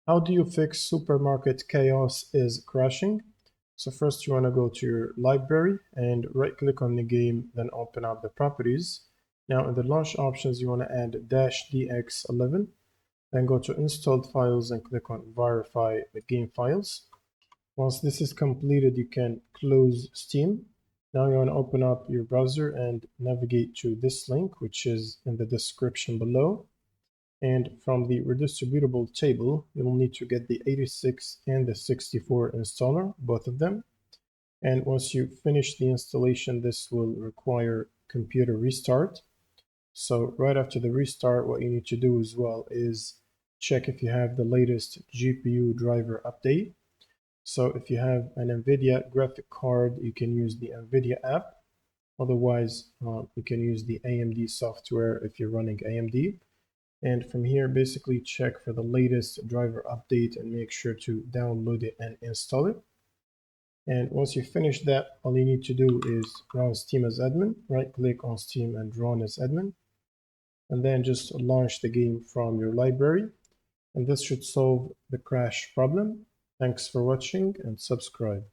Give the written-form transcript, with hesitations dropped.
How do you fix Supermarket Chaos is crashing? So first you want to go to your library and right click on the game, then open up the properties. Now in the launch options you want to add -dx11, then go to installed files and click on verify the game files. Once this is completed you can close Steam. Now you want to open up your browser and navigate to this link, which is in the description below. And from the redistributable table, you'll need to get the 86 and the 64 installer, both of them. And once you finish the installation, this will require computer restart. So right after the restart, what you need to do as well is check if you have the latest GPU driver update. So if you have an NVIDIA graphic card, you can use the NVIDIA app. Otherwise, you can use the AMD software if you're running AMD. And from here, basically check for the latest driver update and make sure to download it and install it. And once you finish that, all you need to do is run Steam as admin, right click on Steam and run as admin, and then just launch the game from your library. And this should solve the crash problem. Thanks for watching and subscribe.